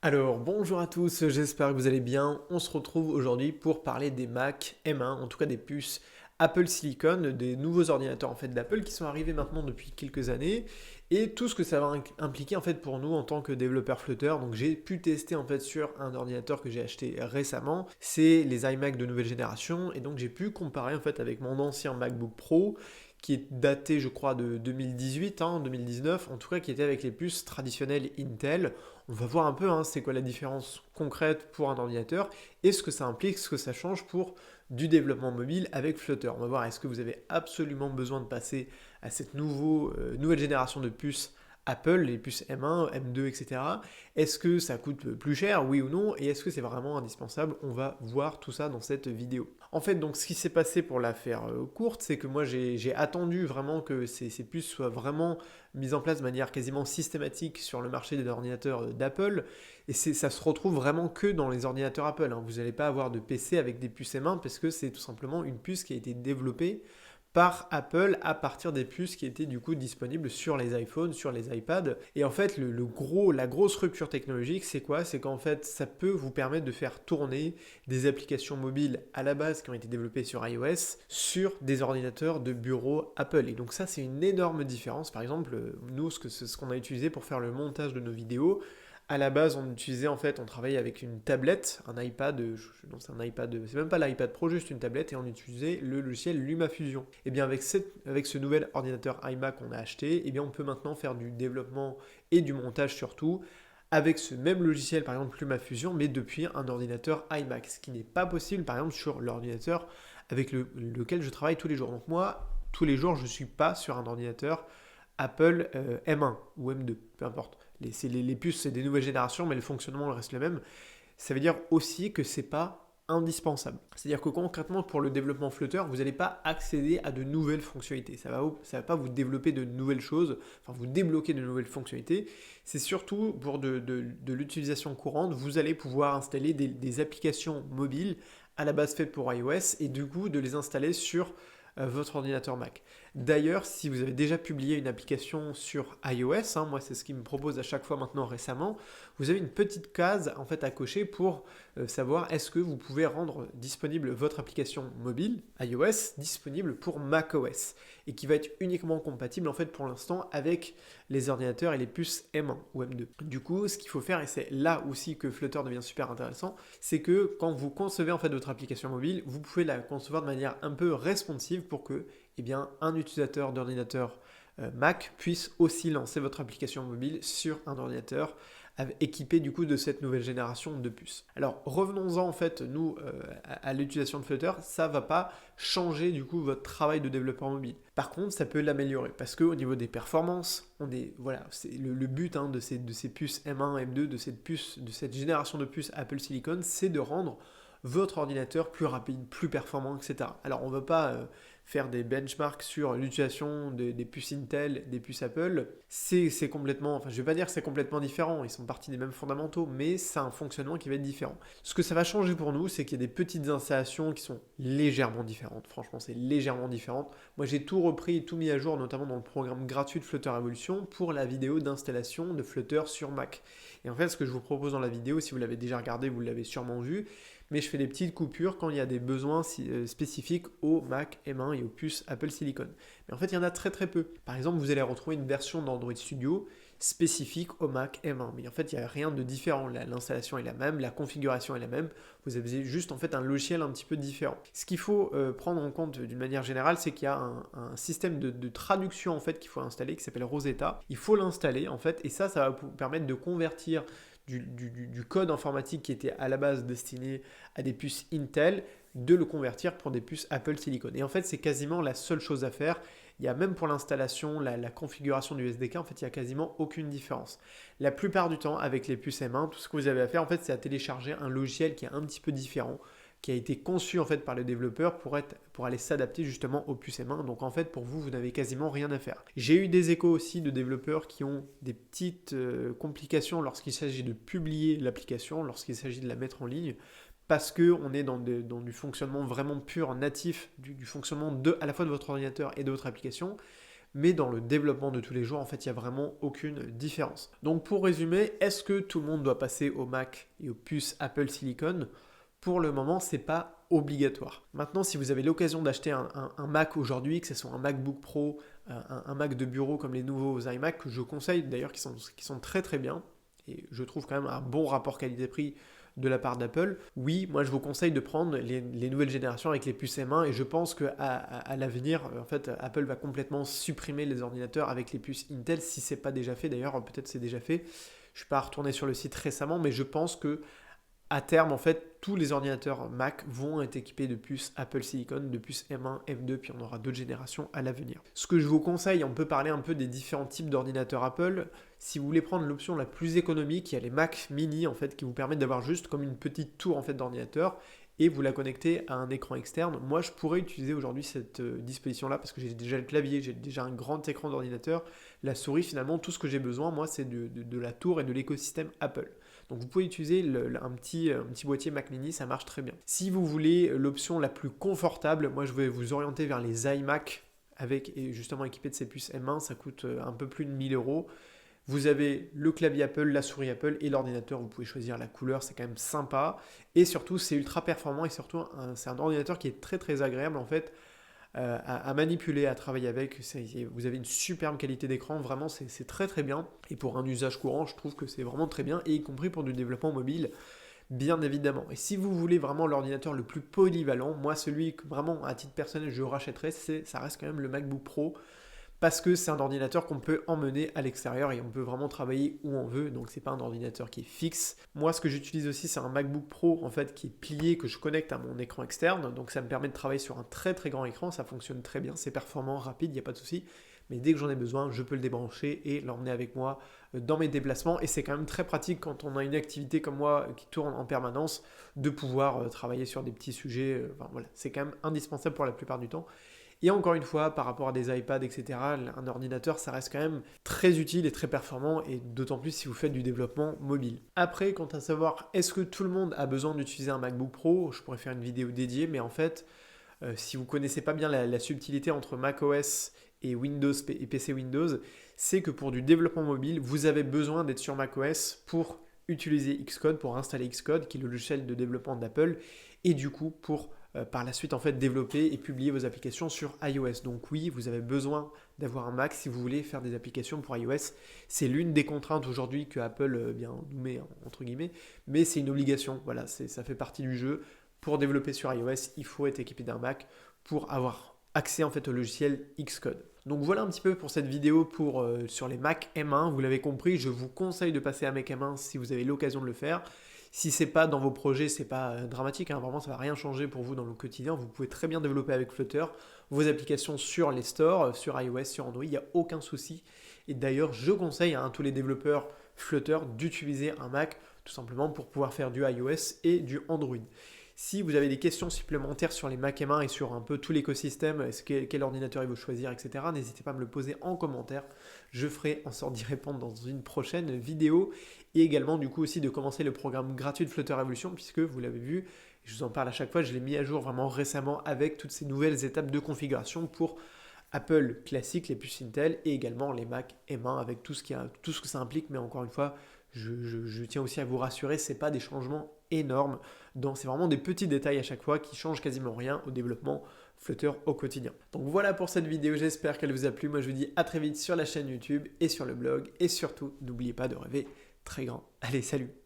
Alors bonjour à tous, j'espère que vous allez bien. On se retrouve aujourd'hui pour parler des Mac M1, en tout cas des puces Apple Silicon, des nouveaux ordinateurs en fait d'Apple qui sont arrivés maintenant depuis quelques années et tout ce que ça va impliquer en fait pour nous en tant que développeurs Flutter. Donc j'ai pu tester en fait sur un ordinateur que j'ai acheté récemment, c'est les iMac de nouvelle génération et donc j'ai pu comparer en fait avec mon ancien MacBook Pro qui est daté je crois de 2018, 2019, en tout cas qui était avec les puces traditionnelles Intel. On va voir un peu c'est quoi la différence concrète pour un ordinateur et ce que ça implique, ce que ça change pour du développement mobile avec Flutter. On va voir est-ce que vous avez absolument besoin de passer à cette nouvelle génération de puces Apple, les puces M1, M2, etc. Est-ce que ça coûte plus cher, oui ou non, et est-ce que c'est vraiment indispensable? On va voir tout ça dans cette vidéo. En fait, donc ce qui s'est passé pour la faire courte, c'est que moi j'ai attendu vraiment que ces puces soient vraiment mises en place de manière quasiment systématique sur le marché des ordinateurs d'Apple, et ça se retrouve vraiment que dans les ordinateurs Apple. Vous n'allez pas avoir de PC avec des puces M1 parce que c'est tout simplement une puce qui a été développée par Apple à partir des puces qui étaient du coup disponibles sur les iPhones, sur les iPads. Et en fait, la grosse rupture technologique, c'est quoi? C'est qu'en fait, ça peut vous permettre de faire tourner des applications mobiles à la base qui ont été développées sur iOS sur des ordinateurs de bureau Apple. Et donc ça, c'est une énorme différence. Par exemple, nous, ce qu'on a utilisé pour faire le montage de nos vidéos, à la base, on utilisait en fait, on travaillait avec une tablette, un iPad, non c'est un iPad, c'est même pas l'iPad Pro, juste une tablette, et on utilisait le logiciel LumaFusion. Et bien avec ce nouvel ordinateur iMac qu'on a acheté, et bien on peut maintenant faire du développement et du montage surtout avec ce même logiciel, par exemple LumaFusion, mais depuis un ordinateur iMac, ce qui n'est pas possible par exemple sur l'ordinateur avec lequel je travaille tous les jours. Donc moi, tous les jours, je ne suis pas sur un ordinateur Apple M1 ou M2, peu importe. Les puces, c'est des nouvelles générations, mais le fonctionnement reste le même. Ça veut dire aussi que c'est pas indispensable. C'est-à-dire que concrètement, pour le développement Flutter, vous n'allez pas accéder à de nouvelles fonctionnalités. Ça va pas vous développer de nouvelles choses, enfin vous débloquer de nouvelles fonctionnalités. C'est surtout pour de l'utilisation courante, vous allez pouvoir installer des applications mobiles à la base faites pour iOS et du coup de les installer sur votre ordinateur Mac. D'ailleurs, si vous avez déjà publié une application sur iOS, moi c'est ce qui me propose à chaque fois maintenant récemment, vous avez une petite case en fait à cocher pour savoir est-ce que vous pouvez rendre disponible votre application mobile iOS disponible pour macOS et qui va être uniquement compatible en fait pour l'instant avec les ordinateurs et les puces M1 ou M2. Du coup, ce qu'il faut faire, et c'est là aussi que Flutter devient super intéressant, c'est que quand vous concevez en fait votre application mobile, vous pouvez la concevoir de manière un peu responsive pour que un utilisateur d'ordinateur Mac puisse aussi lancer votre application mobile sur un ordinateur équipé du coup de cette nouvelle génération de puces. Alors revenons-en en fait nous à l'utilisation de Flutter, ça va pas changer du coup votre travail de développeur mobile. Par contre, ça peut l'améliorer parce que au niveau des performances, c'est le but de ces puces M1, M2, de cette génération de puces Apple Silicon, c'est de rendre votre ordinateur plus rapide, plus performant, etc. Alors on ne va pas faire des benchmarks sur l'utilisation des puces Intel, des puces Apple. C'est complètement, enfin je ne vais pas dire que c'est complètement différent, ils sont partis des mêmes fondamentaux, mais c'est un fonctionnement qui va être différent. Ce que ça va changer pour nous, c'est qu'il y a des petites installations qui sont légèrement différentes. Franchement, c'est légèrement différent. Moi j'ai tout repris et tout mis à jour, notamment dans le programme gratuit de Flutter Evolution pour la vidéo d'installation de Flutter sur Mac. Et en fait, ce que je vous propose dans la vidéo, si vous l'avez déjà regardé, vous l'avez sûrement vu, mais je fais des petites coupures quand il y a des besoins spécifiques au Mac M1 et aux puces Apple Silicon. Mais en fait, il y en a très très peu. Par exemple, vous allez retrouver une version d'Android Studio spécifique au Mac M1. Mais en fait, il n'y a rien de différent. L'installation est la même, la configuration est la même. Vous avez juste en fait un logiciel un petit peu différent. Ce qu'il faut prendre en compte d'une manière générale, c'est qu'il y a un système de traduction en fait qu'il faut installer qui s'appelle Rosetta. Il faut l'installer en fait et ça va vous permettre de convertir du code informatique qui était à la base destiné à des puces Intel, de le convertir pour des puces Apple Silicon. Et en fait, c'est quasiment la seule chose à faire. Il y a même pour l'installation, la configuration du SDK, en fait, il n'y a quasiment aucune différence. La plupart du temps, avec les puces M1, tout ce que vous avez à faire, en fait, c'est à télécharger un logiciel qui est un petit peu différent, qui a été conçu en fait par le développeur pour aller s'adapter justement aux puces M1. Donc en fait pour vous, vous n'avez quasiment rien à faire. J'ai eu des échos aussi de développeurs qui ont des petites complications lorsqu'il s'agit de publier l'application, lorsqu'il s'agit de la mettre en ligne, parce qu'on est dans du fonctionnement vraiment pur, natif, du fonctionnement à la fois de votre ordinateur et de votre application. mais dans le développement de tous les jours, en fait, il n'y a vraiment aucune différence. Donc pour résumer, est-ce que tout le monde doit passer au Mac et aux puces Apple Silicon? Pour le moment, c'est pas obligatoire. Maintenant, si vous avez l'occasion d'acheter un Mac aujourd'hui, que ce soit un MacBook Pro, un Mac de bureau comme les nouveaux iMac, que je conseille d'ailleurs, qui sont très très bien, et je trouve quand même un bon rapport qualité-prix de la part d'Apple, oui, moi je vous conseille de prendre les nouvelles générations avec les puces M1 et je pense qu'à l'avenir, en fait, Apple va complètement supprimer les ordinateurs avec les puces Intel, si c'est pas déjà fait d'ailleurs, peut-être c'est déjà fait. Je suis pas retourné sur le site récemment, mais je pense que à terme, en fait, tous les ordinateurs Mac vont être équipés de puces Apple Silicon, de puces M1, M2, puis on aura d'autres générations à l'avenir. Ce que je vous conseille, on peut parler un peu des différents types d'ordinateurs Apple. Si vous voulez prendre l'option la plus économique, il y a les Mac mini en fait qui vous permettent d'avoir juste comme une petite tour en fait d'ordinateur et vous la connectez à un écran externe. Moi, je pourrais utiliser aujourd'hui cette disposition-là parce que j'ai déjà le clavier, j'ai déjà un grand écran d'ordinateur. La souris, finalement, tout ce que j'ai besoin, moi, c'est de la tour et de l'écosystème Apple. Donc vous pouvez utiliser un petit boîtier Mac mini, ça marche très bien. Si vous voulez l'option la plus confortable, moi je vais vous orienter vers les iMac avec justement équipés de ces puces M1, ça coûte un peu plus de 1000 euros. Vous avez le clavier Apple, la souris Apple et l'ordinateur, vous pouvez choisir la couleur, c'est quand même sympa. Et surtout, c'est ultra performant et surtout, c'est un ordinateur qui est très très agréable en fait à manipuler, à travailler avec. Vous avez une superbe qualité d'écran, vraiment c'est très très bien. Et pour un usage courant, je trouve que c'est vraiment très bien, et y compris pour du développement mobile, bien évidemment. Et si vous voulez vraiment l'ordinateur le plus polyvalent, moi celui que vraiment à titre personnel je rachèterais, ça reste quand même le MacBook Pro. Parce que c'est un ordinateur qu'on peut emmener à l'extérieur et on peut vraiment travailler où on veut, donc c'est pas un ordinateur qui est fixe. Moi, ce que j'utilise aussi, c'est un MacBook Pro en fait qui est plié, que je connecte à mon écran externe, donc ça me permet de travailler sur un très très grand écran, ça fonctionne très bien, c'est performant, rapide, il n'y a pas de souci. Mais dès que j'en ai besoin, je peux le débrancher et l'emmener avec moi dans mes déplacements. Et c'est quand même très pratique quand on a une activité comme moi qui tourne en permanence, de pouvoir travailler sur des petits sujets. Enfin, voilà, c'est quand même indispensable pour la plupart du temps. Et encore une fois, par rapport à des iPads, etc., un ordinateur, ça reste quand même très utile et très performant, et d'autant plus si vous faites du développement mobile. Après, quant à savoir, est-ce que tout le monde a besoin d'utiliser un MacBook Pro? Je pourrais faire une vidéo dédiée, mais en fait, si vous ne connaissez pas bien la subtilité entre macOS et Windows et PC Windows, c'est que pour du développement mobile, vous avez besoin d'être sur macOS pour utiliser Xcode, pour installer Xcode, qui est le logiciel de développement d'Apple, et du coup pour par la suite en fait développer et publier vos applications sur iOS. Donc oui, vous avez besoin d'avoir un Mac si vous voulez faire des applications pour iOS. C'est l'une des contraintes aujourd'hui que Apple nous met entre guillemets, mais c'est une obligation. Voilà, ça fait partie du jeu. Pour développer sur iOS, il faut être équipé d'un Mac pour avoir accès en fait au logiciel Xcode. Donc voilà un petit peu pour cette vidéo sur les Mac M1. Vous l'avez compris, je vous conseille de passer à Mac M1 si vous avez l'occasion de le faire. Si c'est pas dans vos projets, c'est pas dramatique, hein, vraiment ça va rien changer pour vous dans le quotidien. Vous pouvez très bien développer avec Flutter vos applications sur les stores, sur iOS, sur Android, il n'y a aucun souci. Et d'ailleurs, je conseille à tous les développeurs Flutter d'utiliser un Mac tout simplement pour pouvoir faire du iOS et du Android. Si vous avez des questions supplémentaires sur les Mac M1 et sur un peu tout l'écosystème, quel ordinateur il faut choisir, etc., n'hésitez pas à me le poser en commentaire. Je ferai en sorte d'y répondre dans une prochaine vidéo. Et également, du coup, aussi de commencer le programme gratuit de Flutter Evolution, puisque vous l'avez vu, je vous en parle à chaque fois, je l'ai mis à jour vraiment récemment avec toutes ces nouvelles étapes de configuration pour Apple classique, les puces Intel, et également les Mac M1 avec tout ce que ça implique. Mais encore une fois, je tiens aussi à vous rassurer, ce n'est pas des changements énormes. C'est vraiment des petits détails à chaque fois qui changent quasiment rien au développement Flutter au quotidien. Donc voilà pour cette vidéo, j'espère qu'elle vous a plu. Moi je vous dis à très vite sur la chaîne YouTube et sur le blog. Et surtout, n'oubliez pas de rêver très grand. Allez, salut!